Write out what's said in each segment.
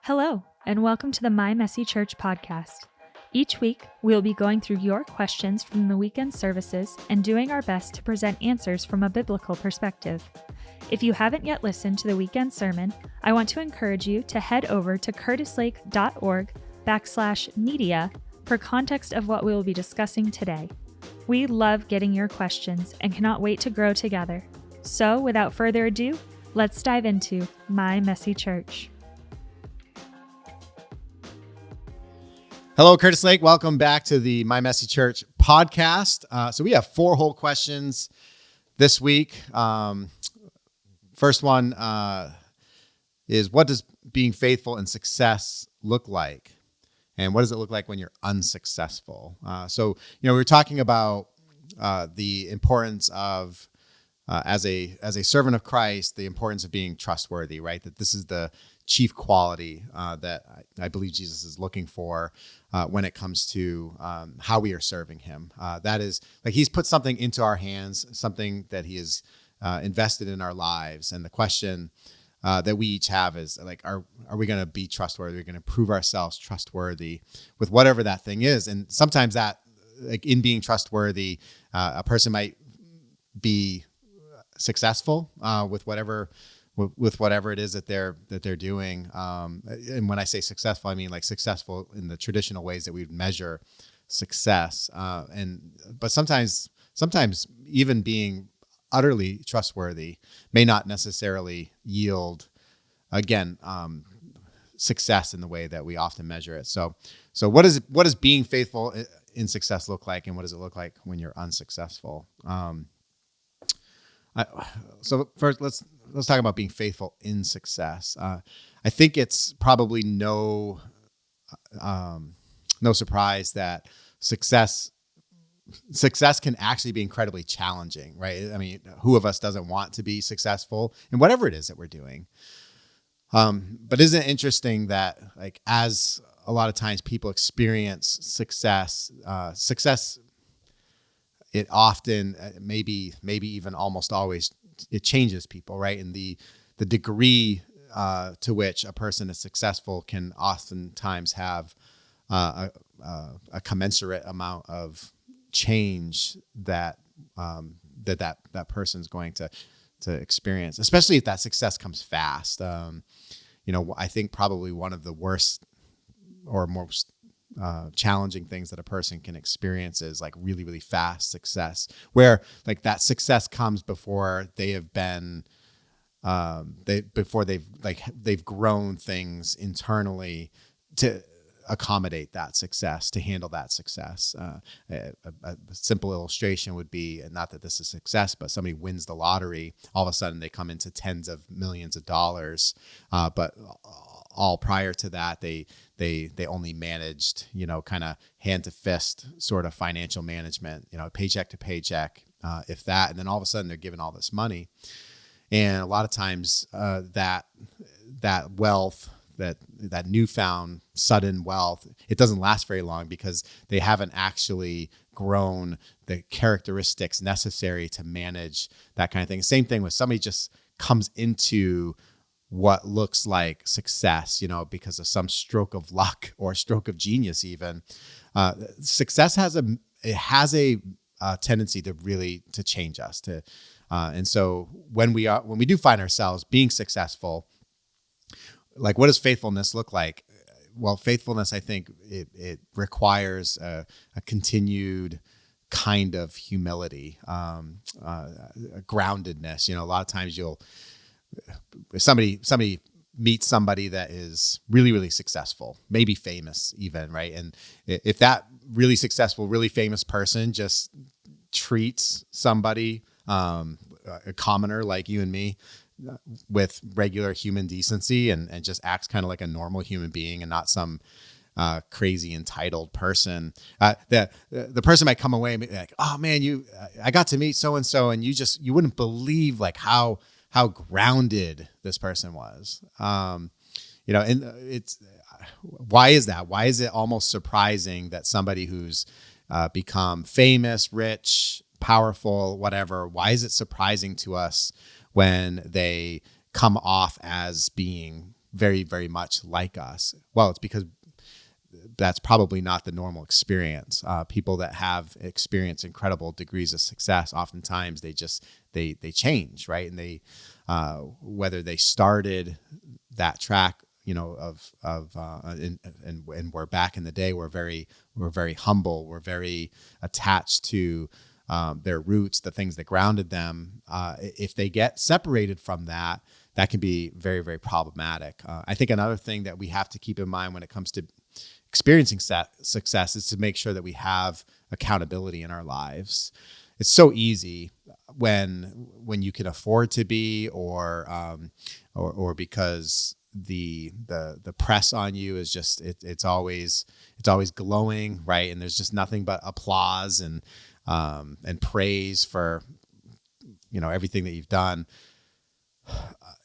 Hello, and welcome to the My Messy Church podcast. Each week, we'll be going through your questions from the weekend services and doing our best to present answers from a biblical perspective. If you haven't yet listened to the weekend sermon, I want to encourage you to head over to curtislake.org/media for context of what we will be discussing today. We love getting your questions and cannot wait to grow together. So, without further ado, let's dive into My Messy Church. Hello, Curtis Lake. Welcome back to the My Messy Church podcast. So we have 4 whole questions this week. First one is, what does being faithful and success look like? And what does it look like when you're unsuccessful? We were talking about the importance of, as a servant of Christ, the importance of being trustworthy, right? That this is the chief quality that I believe Jesus is looking for when it comes to how we are serving him. That is, like, he's put something into our hands, something that he has invested in our lives. And the question that we each have is, like, are we going to be trustworthy? Are we going to prove ourselves trustworthy with whatever that thing is? And sometimes that, like, in being trustworthy, a person might be successful with whatever it is that they're doing. And when I say successful, I mean like successful in the traditional ways that we would measure success. But sometimes even being utterly trustworthy may not necessarily yield, again, success in the way that we often measure it. So what does being faithful in success look like, and what does it look like when you're unsuccessful? So first, let's talk about being faithful in success. I think it's probably no surprise that success can actually be incredibly challenging, right? I mean, who of us doesn't want to be successful in whatever it is that we're doing? But isn't it interesting that, like, as a lot of times people experience success, it often, maybe even almost always, it changes people, right? And the degree to which a person is successful can oftentimes have a commensurate amount of change that person's going to experience, especially if that success comes fast. I think probably one of the worst or most challenging things that a person can experience is, like, really, really fast success, where, like, that success comes before they have been, they've grown things internally to accommodate that success, to handle that success. A simple illustration would be, and not that this is success, but somebody wins the lottery, all of a sudden they come into tens of millions of dollars, but all prior to that, they only managed, kind of hand to fist sort of financial management, paycheck to paycheck, if that, and then all of a sudden they're given all this money. And a lot of times that wealth, that newfound sudden wealth, it doesn't last very long because they haven't actually grown the characteristics necessary to manage that kind of thing. Same thing with somebody just comes into what looks like success, because of some stroke of luck or stroke of genius even. Success has a tendency to change us. And so when we do find ourselves being successful, like, what does faithfulness look like? Well, faithfulness, I think it requires a continued kind of humility, a groundedness. A lot of times if somebody meets somebody that is really, really successful, maybe famous even, right? And if that really successful, really famous person just treats somebody, a commoner like you and me, with regular human decency and just acts kind of like a normal human being and not some crazy entitled person, the person might come away and be like, oh man, I got to meet so-and-so, and you wouldn't believe, like, how grounded this person was. And it's, why is that? Why is it almost surprising that somebody who's become famous, rich, powerful, whatever, why is it surprising to us when they come off as being very, very much like us. Well, it's because that's probably not the normal experience. People that have experienced incredible degrees of success, oftentimes they change, right? And they whether they started that track, and we're back in the day, we're very humble, we're very attached to their roots, the things that grounded them. If they get separated from that, that can be very, very problematic. I think another thing that we have to keep in mind when it comes to experiencing success is to make sure that we have accountability in our lives. It's so easy when you can afford to be, or because the press on you is just it's always glowing, right? And there's just nothing but applause and praise for everything that you've done.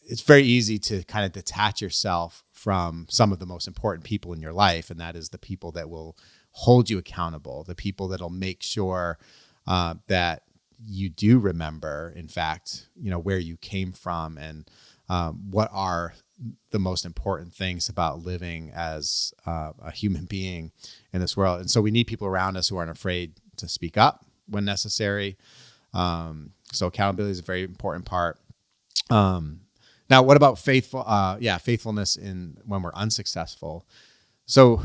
It's very easy to kind of detach yourself from some of the most important people in your life, and that is the people that will hold you accountable, the people that'll make sure that you do remember, in fact, where you came from, and what are the most important things about living as a human being in this world. And so we need people around us who aren't afraid to speak up when necessary. So accountability is a very important part. Now, what about faithfulness in when we're unsuccessful? So,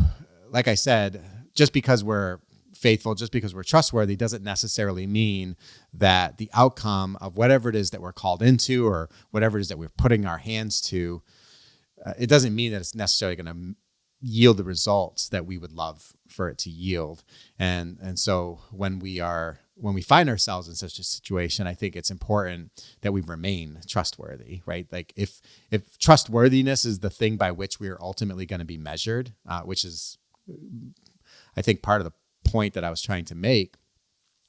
like I said, just because we're faithful, just because we're trustworthy, doesn't necessarily mean that the outcome of whatever it is that we're called into, or whatever it is that we're putting our hands to, it doesn't mean that it's necessarily going to yield the results that we would love for it to yield. And so when we find ourselves in such a situation, I think it's important that we remain trustworthy, right? Like if trustworthiness is the thing by which we are ultimately going to be measured, which is, I think, part of the point that I was trying to make,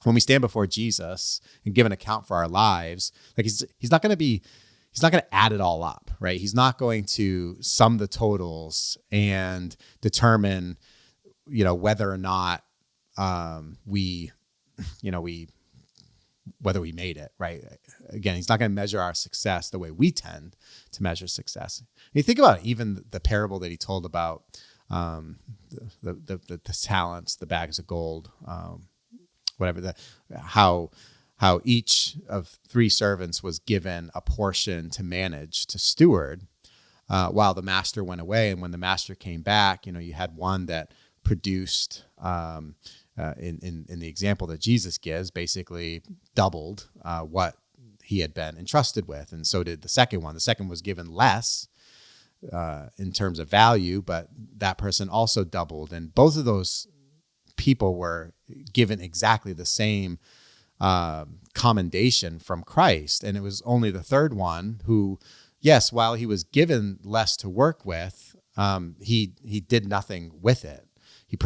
when we stand before Jesus and give an account for our lives, like he's not going to add it all up, right? He's not going to sum the totals and determine, whether or not whether we made it, right? Again, he's not going to measure our success the way we tend to measure success. And you think about it, even the parable that he told about the talents, the bags of gold, how each of three servants was given a portion to manage, to steward, while the master went away. And when the master came back, you had one that produced, in the example that Jesus gives, basically doubled what he had been entrusted with. And so did the second one. The second was given less in terms of value, but that person also doubled. And both of those people were given exactly the same commendation from Christ. And it was only the third one who, yes, while he was given less to work with, he did nothing with it. He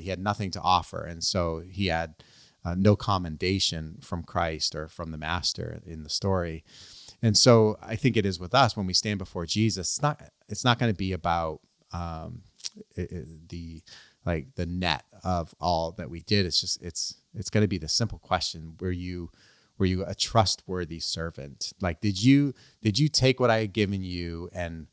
had nothing to offer. And so he had no commendation from Christ or from the master in the story. And so I think it is with us when we stand before Jesus. It's not going to be about the net of all that we did. It's going to be the simple question: Were you a trustworthy servant? Like, did you take what I had given you and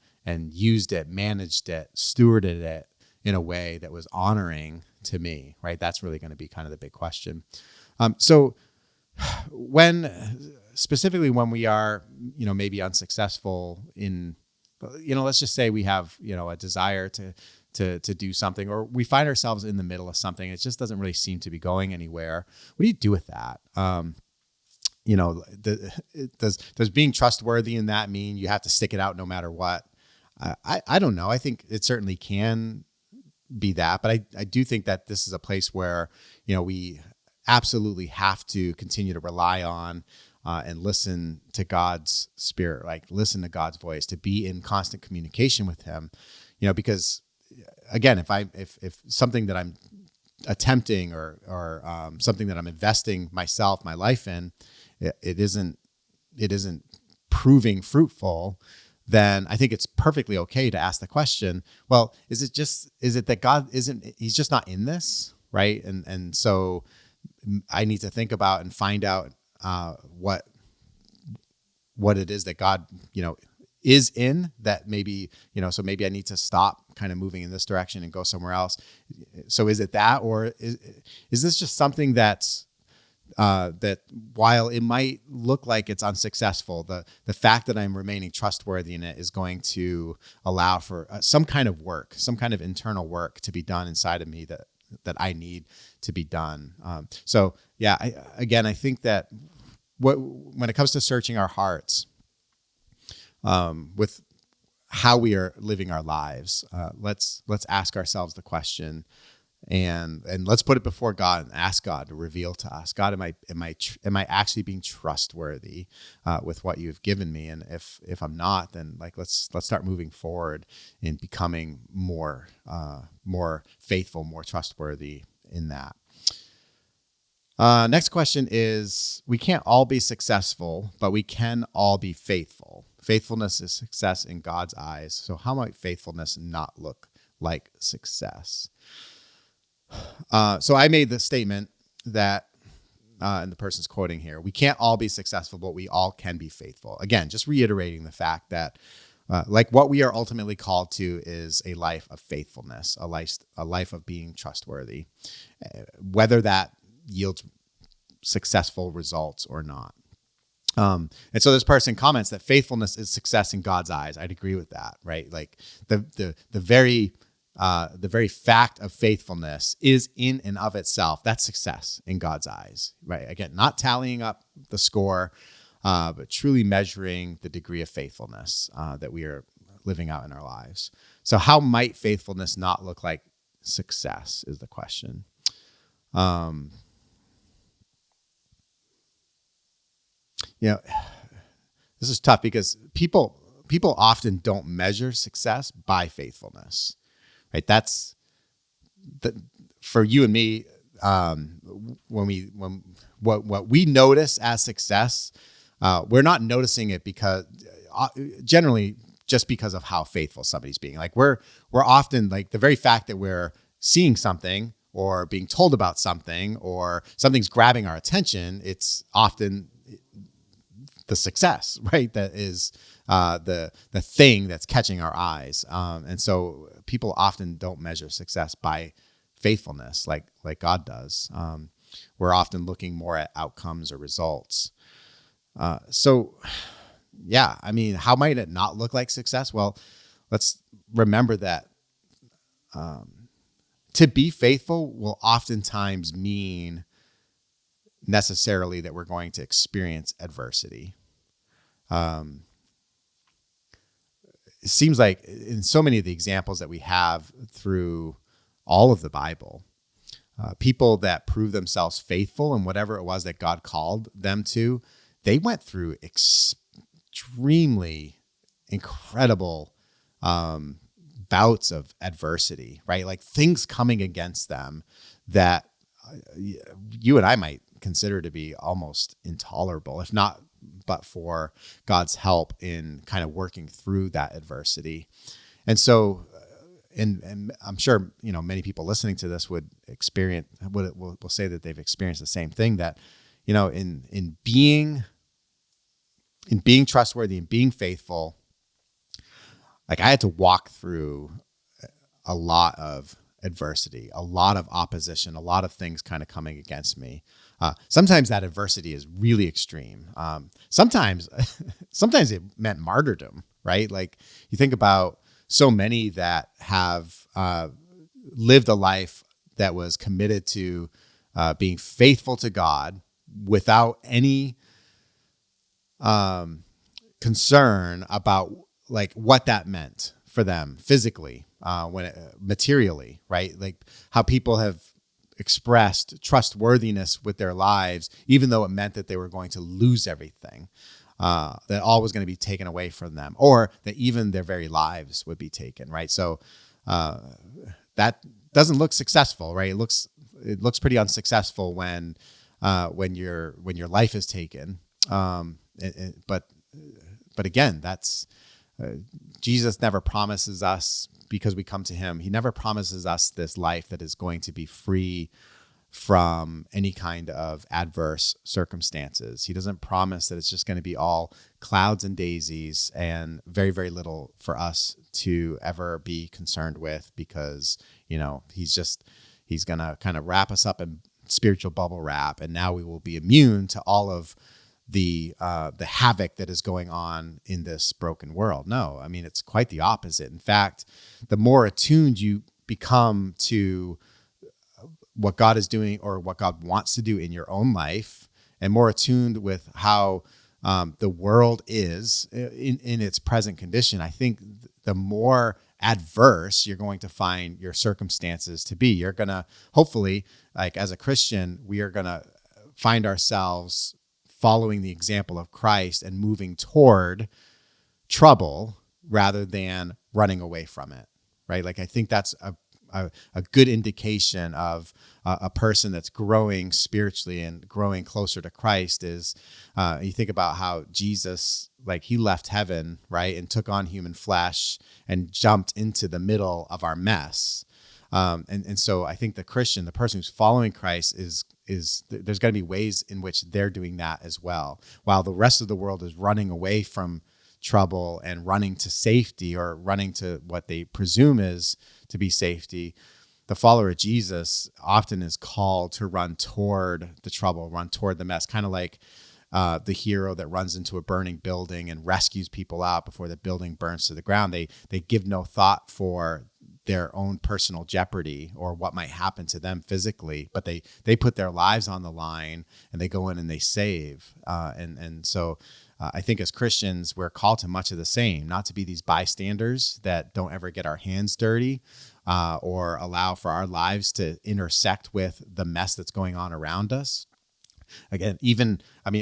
used it, managed it, stewarded it in a way that was honoring to me, right? That's really going to be kind of the big question. So specifically when we are, maybe unsuccessful in, let's just say we have, a desire to do something, or we find ourselves in the middle of something. It just doesn't really seem to be going anywhere. What do you do with that? Does being trustworthy in that mean you have to stick it out no matter what? I don't know. I think it certainly can be that, but I do think that this is a place where, we absolutely have to continue to rely on and listen to God's spirit, like listen to God's voice, to be in constant communication with him, because again, if something that I'm attempting or something that I'm investing my life in, it isn't proving fruitful, then I think it's perfectly okay to ask the question, well, is it that God he's just not in this, right? And so I need to think about and find out what it is that God, is in that maybe, so maybe I need to stop kind of moving in this direction and go somewhere else. So is it that, or is this just something that's, that while it might look like it's unsuccessful, the fact that I'm remaining trustworthy in it is going to allow for some kind of work, some kind of internal work to be done inside of me that I need to be done. So yeah, I think that when it comes to searching our hearts, with how we are living our lives, let's ask ourselves the question, and let's put it before God and ask God to reveal to us, God, am I actually being trustworthy with what you've given me? And if I'm not, then let's start moving forward in becoming more faithful, more trustworthy in that. Next question is, we can't all be successful, but we can all be faithful. Faithfulness is success in God's eyes. So how might faithfulness not look like success? So I made the statement that, and the person's quoting here, we can't all be successful, but we all can be faithful. Again, just reiterating the fact that what we are ultimately called to is a life of faithfulness, a life of being trustworthy, whether that yields successful results or not. And so this person comments that faithfulness is success in God's eyes. I'd agree with that, right? Like the very fact of faithfulness is in and of itself, that's success in God's eyes, right? Again, not tallying up the score, but truly measuring the degree of faithfulness that we are living out in our lives. So how might faithfulness not look like success is the question. This is tough because people often don't measure success by faithfulness, right? That's for you and me. When what we notice as success, we're not noticing it because generally just because of how faithful somebody's being. Like we're often like the very fact that we're seeing something or being told about something or something's grabbing our attention, it's often the success, right? That is the thing that's catching our eyes. And so people often don't measure success by faithfulness like God does. We're often looking more at outcomes or results. So yeah, I mean, how might it not look like success? Well, let's remember that to be faithful will oftentimes mean necessarily that we're going to experience adversity. It seems like in so many of the examples that we have through all of the Bible, people that prove themselves faithful in whatever it was that God called them to, they went through extremely incredible bouts of adversity, right? Like things coming against them that you and I might consider to be almost intolerable, if not but for God's help in kind of working through that adversity. And so, and I'm sure, many people listening to this will say that they've experienced the same thing, that, in being trustworthy and being faithful, like I had to walk through a lot of adversity, a lot of opposition, a lot of things kind of coming against me. Sometimes that adversity is really extreme. Sometimes it meant martyrdom, right? Like you think about so many that have lived a life that was committed to being faithful to God without any concern about like what that meant for them physically, materially, right? Like how people have expressed trustworthiness with their lives, even though it meant that they were going to lose everything, that all was going to be taken away from them, or that even their very lives would be taken, right? So that doesn't look successful, right? It looks pretty unsuccessful when your life is taken. But again, that's Jesus never promises us, because we come to him, he never promises us this life that is going to be free from any kind of adverse circumstances. He doesn't promise that it's just going to be all clouds and daisies and very, very little for us to ever be concerned with, because, he's going to kind of wrap us up in spiritual bubble wrap, and now we will be immune to all of the havoc that is going on in this broken world. No, I mean, it's quite the opposite. In fact, the more attuned you become to what God is doing or what God wants to do in your own life, and more attuned with how the world is in its present condition, I think the more adverse you're going to find your circumstances to be. You're going to, hopefully, like as a Christian, we are going to find ourselves following the example of Christ and moving toward trouble rather than running away from it, right? Like, I think that's a good indication of a person that's growing spiritually and growing closer to Christ is you think about how Jesus, like, he left heaven, right, and took on human flesh and jumped into the middle of our mess. And so I think the Christian, the person who's following Christ is there's going to be ways in which they're doing that as well. While the rest of the world is running away from trouble and running to safety, or running to what they presume is to be safety, the follower of Jesus often is called to run toward the trouble, run toward the mess, kind of like the hero that runs into a burning building and rescues people out before the building burns to the ground. They give no thought for their own personal jeopardy or what might happen to them physically, but they put their lives on the line and they go in and they save. And so I think as Christians, we're called to much of the same, not to be these bystanders that don't ever get our hands dirty or allow for our lives to intersect with the mess that's going on around us. Again,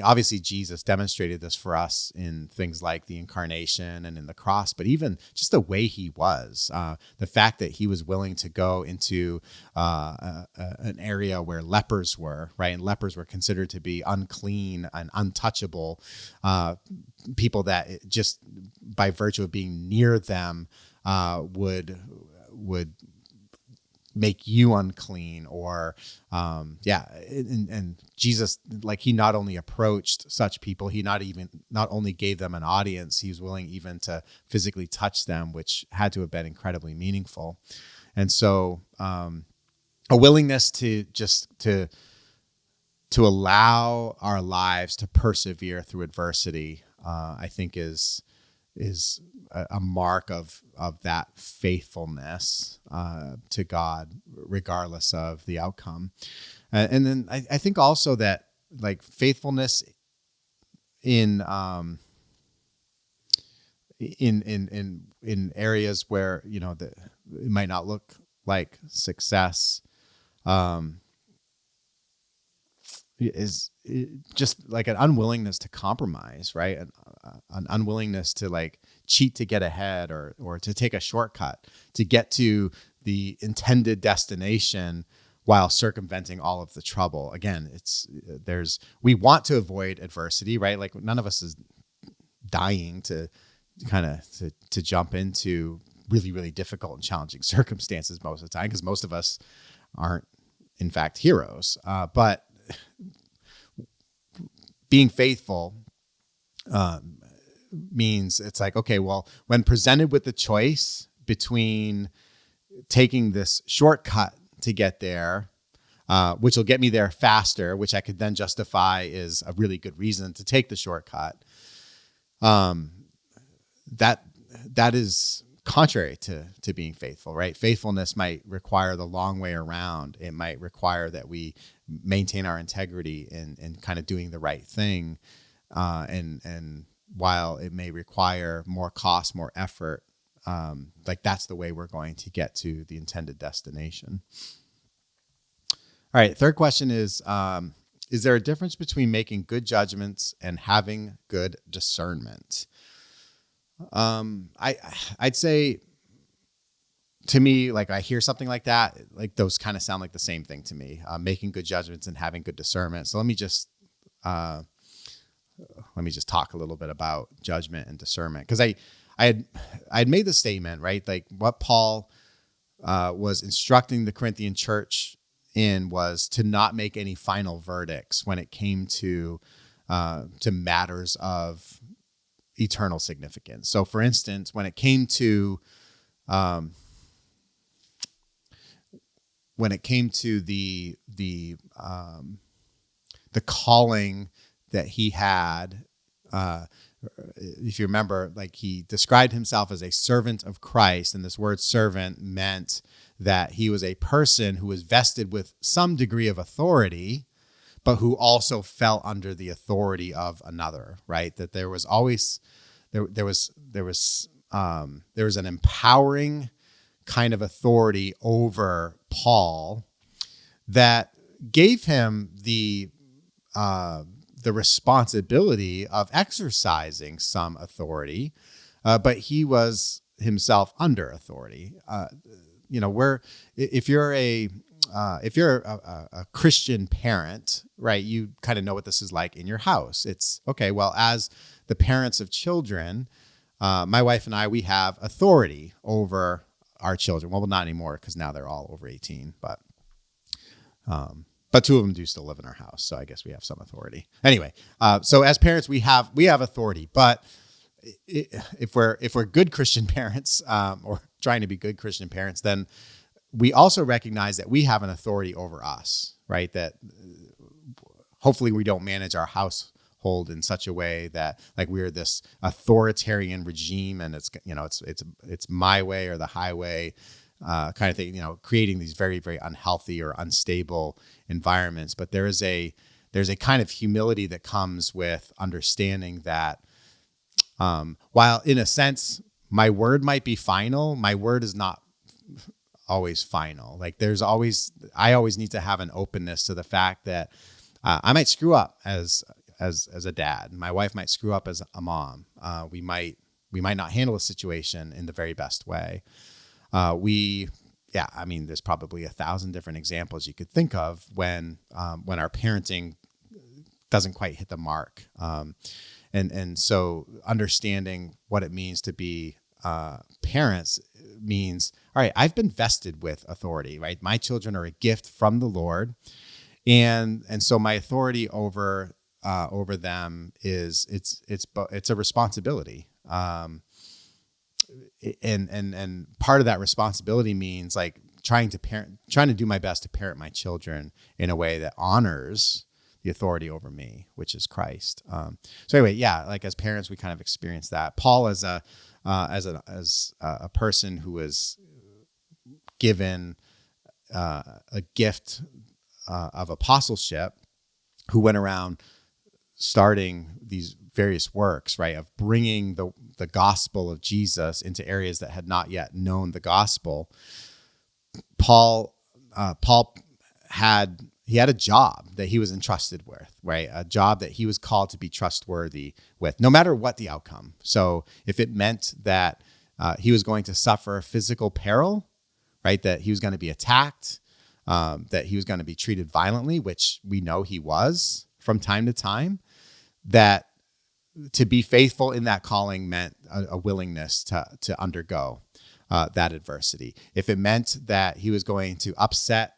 obviously Jesus demonstrated this for us in things like the incarnation and in the cross, but even just the way he was, the fact that he was willing to go into an area where lepers were, right? And lepers were considered to be unclean and untouchable, people that just by virtue of being near them would make you unclean, or and Jesus, like, he not only approached such people, he not only gave them an audience, he was willing even to physically touch them, which had to have been incredibly meaningful. And so a willingness to allow our lives to persevere through adversity, I think is a mark of that faithfulness to God, regardless of the outcome. And then I think also that, like, faithfulness in areas where it might not look like success is just like an unwillingness to compromise, right? An unwillingness to, like, cheat to get ahead, or to take a shortcut to get to the intended destination while circumventing all of the trouble. Again, we want to avoid adversity, right? Like, none of us is dying to jump into really, really difficult and challenging circumstances most of the time, because most of us aren't, in fact, heroes. But being faithful means it's like, okay, well, when presented with the choice between taking this shortcut to get there, which will get me there faster, which I could then justify is a really good reason to take the shortcut, that is contrary to being faithful, right? Faithfulness might require the long way around. It might require that we maintain our integrity in kind of doing the right thing. And while it may require more cost, more effort, like, that's the way we're going to get to the intended destination. All right. Third question is there a difference between making good judgments and having good discernment? I'd say, to me, like, I hear something like that, like, those kind of sound like the same thing to me, making good judgments and having good discernment. So let me just talk a little bit about judgment and discernment, because I had made the statement, right? Like, what Paul was instructing the Corinthian church in was to not make any final verdicts when it came to matters of eternal significance. So, for instance, when it came to the calling that he had, if you remember, like he described himself as a servant of Christ, and this word servant meant that he was a person who was vested with some degree of authority, but who also fell under the authority of another, right? That there was always there was an empowering kind of authority over Paul that gave him the responsibility of exercising some authority, but he was himself under authority. If you're a Christian parent, right, you kind of know what this is like in your house. It's okay. Well, as the parents of children, my wife and I, we have authority over our children. Well, not anymore because now they're all over 18, but two of them do still live in our house. So I guess we have some authority. Anyway, so as parents, we have authority, but if we're good Christian parents, or trying to be good Christian parents, then we also recognize that we have an authority over us, right? That hopefully we don't manage our household in such a way that like we're this authoritarian regime and it's my way or the highway kind of thing, creating these very, very unhealthy or unstable environments. But there's a kind of humility that comes with understanding that while in a sense my word might be final, my word is not always final. Like I always need to have an openness to the fact that I might screw up as a dad. My wife might screw up as a mom. We might not handle a situation in the very best way. There's probably 1,000 different examples you could think of when our parenting doesn't quite hit the mark. And so understanding what it means to be parents means, all right, I've been vested with authority, right? My children are a gift from the Lord. And so my authority over them is it's a responsibility. And part of that responsibility means like trying to do my best to parent my children in a way that honors the authority over me, which is Christ. So anyway, yeah, like as parents, we kind of experience that. Paul as a person who was given a gift of apostleship, who went around starting these various works, right, of bringing the gospel of Jesus into areas that had not yet known the gospel. Paul had a job that he was entrusted with, right? A job that he was called to be trustworthy with, no matter what the outcome. So if it meant that he was going to suffer physical peril, right, that he was going to be attacked, that he was going to be treated violently, which we know he was from time to time, that to be faithful in that calling meant a willingness to undergo that adversity. If it meant that he was going to upset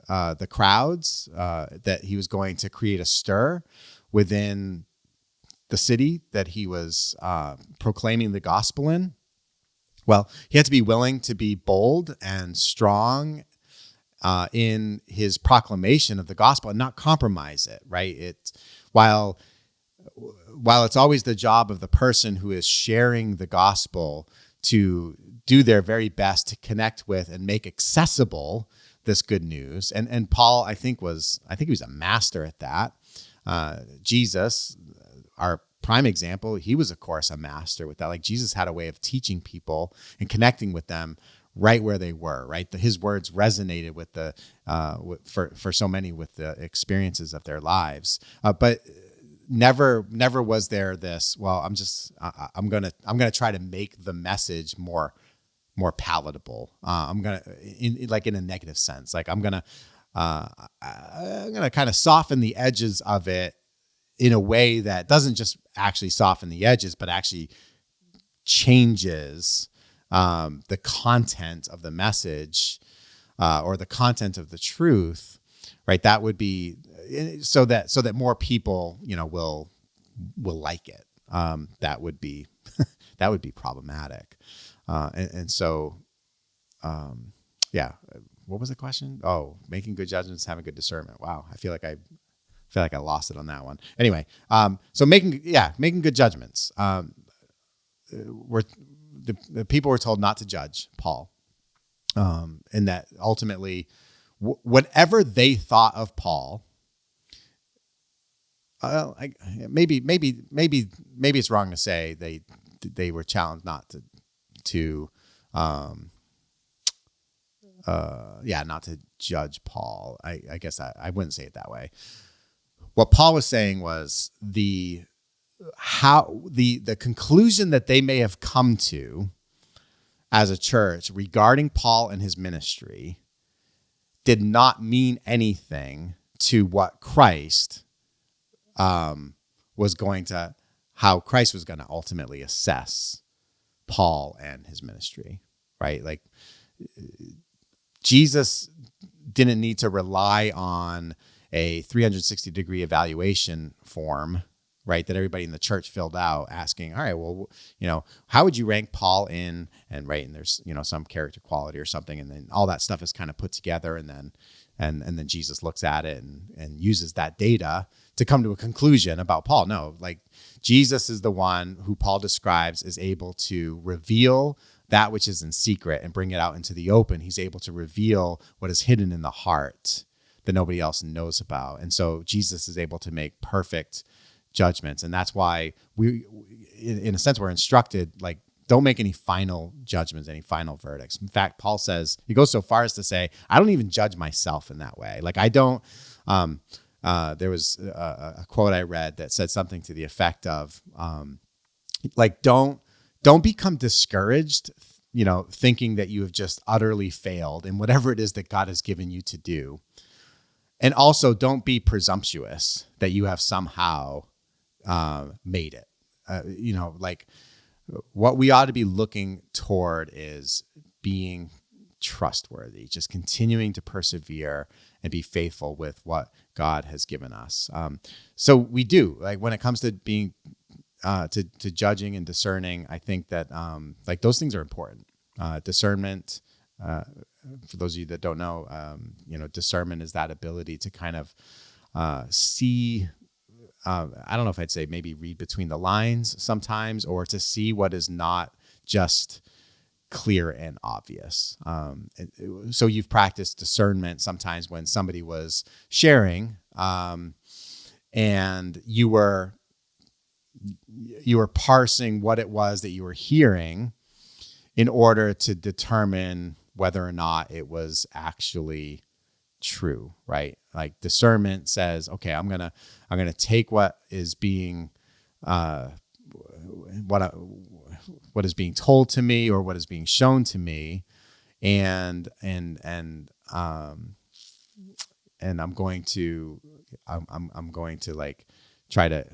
the crowds, that he was going to create a stir within the city that he was proclaiming the gospel in, well, he had to be willing to be bold and strong in his proclamation of the gospel and not compromise it, right? While it's always the job of the person who is sharing the gospel to do their very best to connect with and make accessible this good news. And Paul, I think he was a master at that. Jesus, our prime example, he was, of course, a master with that. Like Jesus had a way of teaching people and connecting with them right where they were, right? His words resonated with for so many with the experiences of their lives. But never was there this, well, I'm going to try to make the message more palatable. I'm going to, in a negative sense, like I'm going to kind of soften the edges of it in a way that doesn't just actually soften the edges, but actually changes the content of the message or the content of the truth right? That would be so that more people, will like it. That would be that would be problematic. And so, yeah. What was the question? Oh, making good judgments, having good discernment. Wow, I feel like I lost it on that one. Anyway, so making good judgments. The people were told not to judge Paul, and that ultimately, whatever they thought of Paul, maybe it's wrong to say they were challenged not not to judge Paul. I guess I wouldn't say it that way. What Paul was saying was the conclusion that they may have come to as a church regarding Paul and his ministry did not mean anything to what Christ was going to ultimately assess Paul and his ministry, right? Like, Jesus didn't need to rely on a 360-degree evaluation form, right, that everybody in the church filled out asking, all right, well, how would you rank Paul in, and there's, some character quality or something. And then all that stuff is kind of put together. And then Jesus looks at it and uses that data to come to a conclusion about Paul. No, like, Jesus is the one who Paul describes as able to reveal that which is in secret and bring it out into the open. He's able to reveal what is hidden in the heart that nobody else knows about. And so Jesus is able to make perfect judgments. And that's why we, in a sense, we're instructed, like, don't make any final judgments, any final verdicts. In fact, Paul says, he goes so far as to say, I don't even judge myself in that way. Like, I don't, there was a quote I read that said something to the effect of, don't become discouraged, thinking that you have just utterly failed in whatever it is that God has given you to do. And also, don't be presumptuous that you have somehow made it. What we ought to be looking toward is being trustworthy, just continuing to persevere and be faithful with what God has given us. So we do, like, when it comes to being to judging and discerning, I think that those things are important. Discernment, for those of you that don't know, discernment is that ability to kind of see. I don't know if I'd say maybe read between the lines sometimes, or to see what is not just clear and obvious. So you've practiced discernment sometimes when somebody was sharing, and you were parsing what it was that you were hearing in order to determine whether or not it was actually true, right? Like, discernment says, okay, I'm gonna take what is being what is being told to me or what is being shown to me, and I'm going to like try to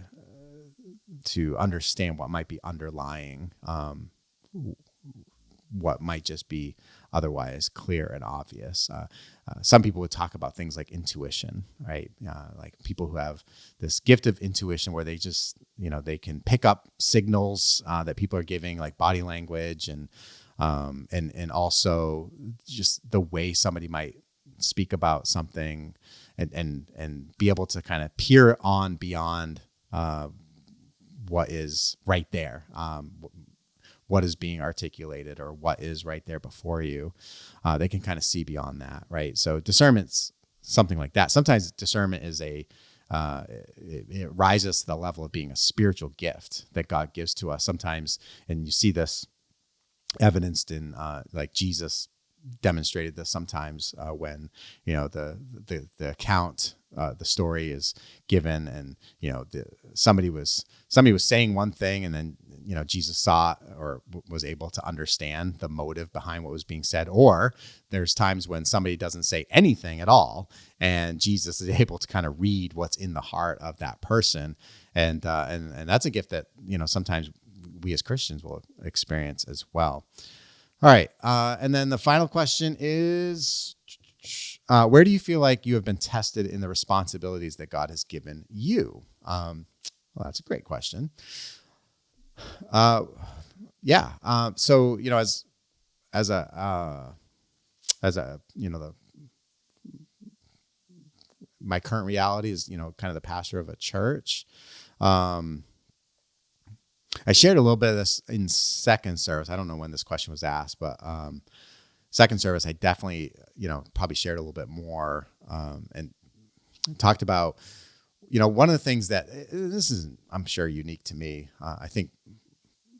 understand what might be underlying what might just be otherwise clear and obvious. Some people would talk about things like intuition, right? Like people who have this gift of intuition where they just, they can pick up signals that people are giving, like body language and also just the way somebody might speak about something and be able to kind of peer on beyond what is right there, what is being articulated or what is right there before you. They can kind of see beyond that, right? So discernment's something like that. Sometimes discernment is it rises to the level of being a spiritual gift that God gives to us sometimes. And you see this evidenced in like Jesus demonstrated this sometimes when, the account, the story is given and, somebody was saying one thing and then, Jesus saw or was able to understand the motive behind what was being said. Or there's times when somebody doesn't say anything at all and Jesus is able to kind of read what's in the heart of that person. And that's a gift that, sometimes we as Christians will experience as well. All right. And then the final question is, Where do you feel like you have been tested in the responsibilities that God has given you? Well, that's a great question. So, as a, my current reality is, kind of the pastor of a church. I shared a little bit of this in second service. I don't know when this question was asked, but second service, I definitely, probably shared a little bit more and talked about, one of the things that this is, I'm sure, unique to me. I think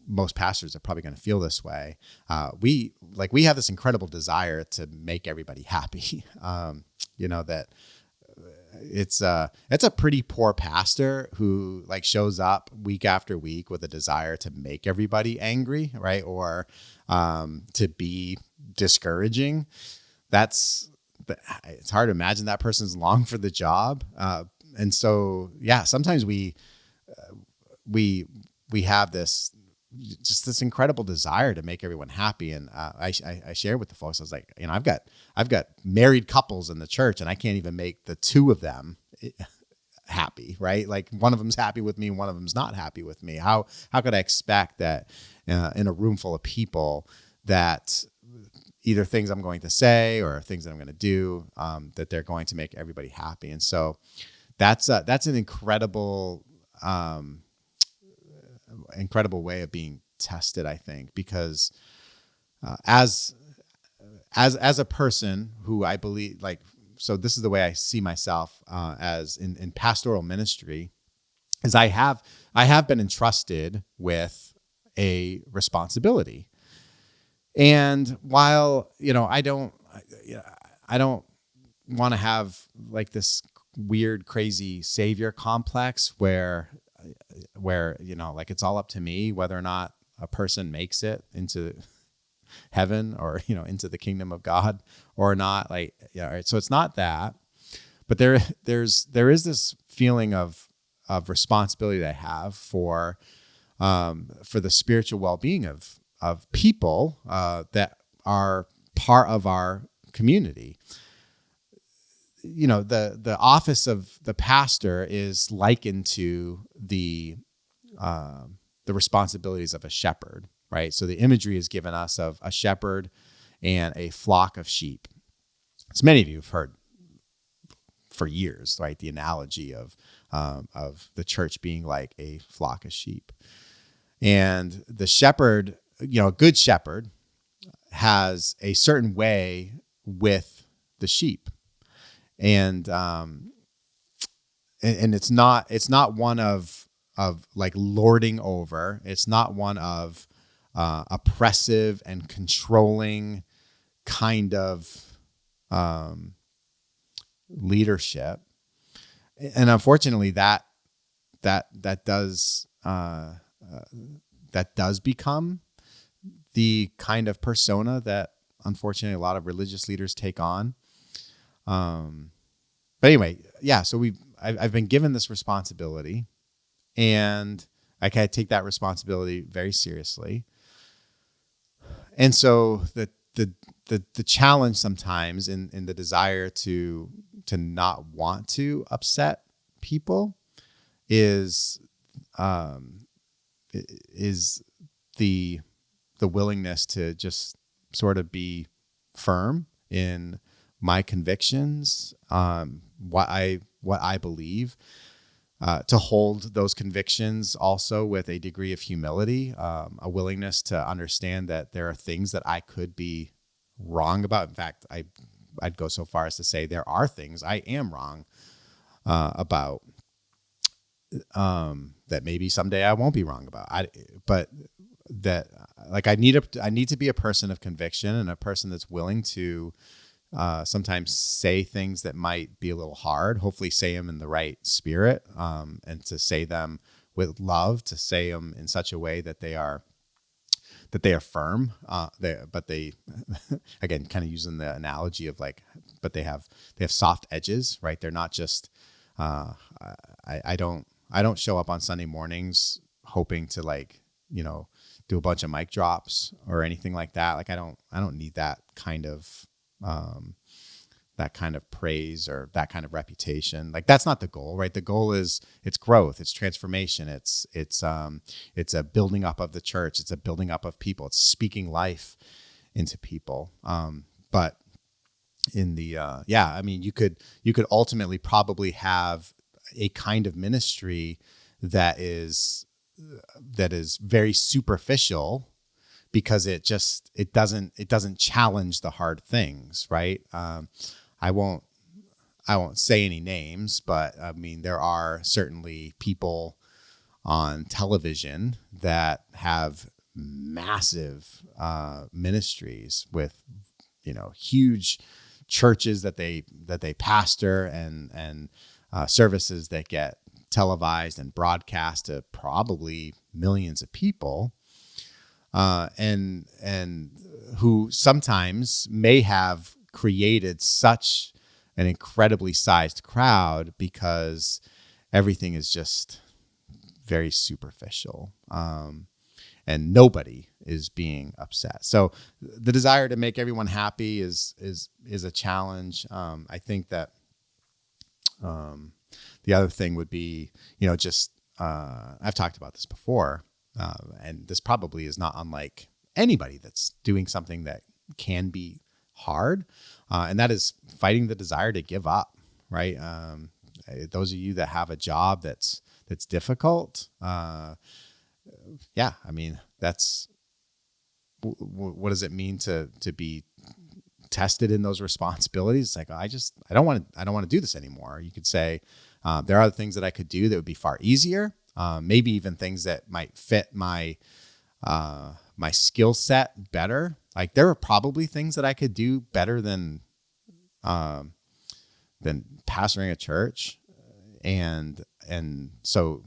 most pastors are probably going to feel this way. We have this incredible desire to make everybody happy. That it's a pretty poor pastor who shows up week after week with a desire to make everybody angry, right? Or to be discouraging. It's hard to imagine that person's long for the job. And so, sometimes we have this incredible desire to make everyone happy. And I shared with the folks, I was like, I've got married couples in the church, and I can't even make the two of them happy, right? Like, one of them's happy with me, one of them's not happy with me. How could I expect that in a room full of people that either things I'm going to say or things that I'm going to do, that they're going to make everybody happy? And so that's an incredible way of being tested, I think, because as a person who I believe, so this is the way I see myself as in pastoral ministry, is I have been entrusted with a responsibility. And while, I don't want to have this weird, crazy savior complex where it's all up to me whether or not a person makes it into heaven or, into the kingdom of God or not. So it's not that, but there is this feeling of responsibility that I have for the spiritual well-being of people that are part of our community. The office of the pastor is likened to the responsibilities of a shepherd, right? So the imagery is given us of a shepherd and a flock of sheep. As many of you have heard for years, right? The analogy of the church being like a flock of sheep. And the shepherd, a good shepherd has a certain way with the sheep. And it's not one of lording over. It's not one of oppressive and controlling kind of leadership. And unfortunately, that does become the kind of persona that unfortunately a lot of religious leaders take on. But anyway, so I've been given this responsibility, and I kind of take that responsibility very seriously. And so the challenge sometimes in the desire to not want to upset people is the willingness to just sort of be firm in my convictions, what I believe, to hold those convictions also with a degree of humility, a willingness to understand that there are things that I could be wrong about. In fact, I'd go so far as to say there are things I am wrong about, that maybe someday I won't be wrong about. But that I need to be a person of conviction and a person that's willing to sometimes say things that might be a little hard, hopefully say them in the right spirit, and to say them with love, to say them in such a way that they are firm, but they again, kind of using the analogy of but they have soft edges, right? They're not just, I don't show up on Sunday mornings hoping to do a bunch of mic drops or anything like that. I don't need that kind of kind of praise or that kind of reputation. Like that's not the goal, right? The goal is it's growth, it's transformation, it's a building up of the church, it's a building up of people, it's speaking life into people. But in the I mean, you could ultimately probably have a kind of ministry that is very superficial, because it doesn't challenge the hard things, right? I won't say any names, but I mean, there are certainly people on television that have massive ministries with, huge churches that they pastor and services that get televised and broadcast to probably millions of people, and who sometimes may have created such an incredibly sized crowd because everything is just very superficial, and nobody is being upset. So the desire to make everyone happy is a challenge. I think that the other thing would be, I've talked about this before, and this probably is not unlike anybody that's doing something that can be hard, and that is fighting the desire to give up, right? Those of you that have a job that's difficult, I mean, that's what does it mean to be tested in those responsibilities? It's like, I don't want to do this anymore. You could say there are other things that I could do that would be far easier, maybe even things that might fit my skill set better. Like there are probably things that I could do better than pastoring a church, and so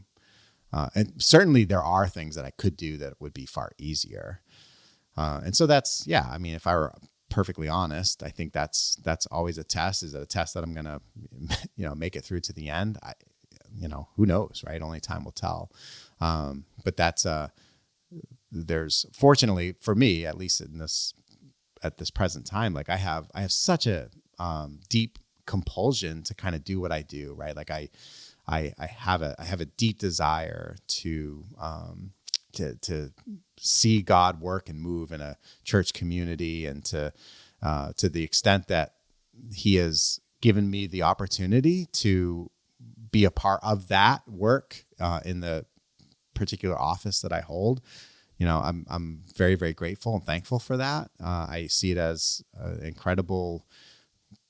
and certainly there are things that I could do that would be far easier. And so that's, I mean, if I were perfectly honest, I think that's always a test. Is it a test that I'm going to, make it through to the end? Who knows, right? Only time will tell. But that's, there's, fortunately for me, at least at this present time, like I have such a deep compulsion to kind of do what I do, right? Like I have a deep desire to see God work and move in a church community, and to the extent that He has given me the opportunity to be a part of that work in the particular office that I hold. I'm very, very grateful and thankful for that. I see it as an incredible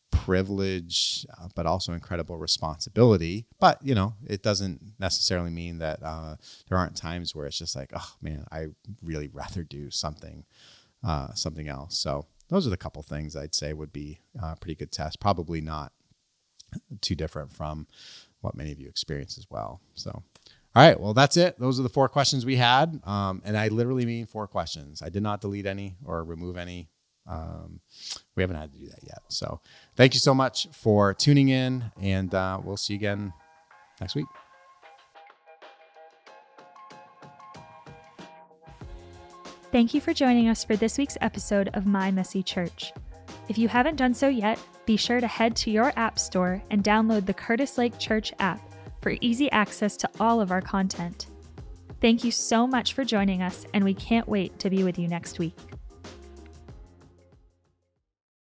privilege, but also incredible responsibility. But, it doesn't necessarily mean that there aren't times where it's just like, oh man, I really rather do something else. So those are the couple things I'd say would be a pretty good test. Probably not too different from what many of you experience as well. So, all right, well, that's it. Those are the 4 questions we had. And I literally mean 4 questions. I did not delete any or remove any. We haven't had to do that yet. So thank you so much for tuning in, and we'll see you again next week. Thank you for joining us for this week's episode of My Messy Church. If you haven't done so yet, be sure to head to your app store and download the Curtis Lake Church app for easy access to all of our content. Thank you so much for joining us, and we can't wait to be with you next week.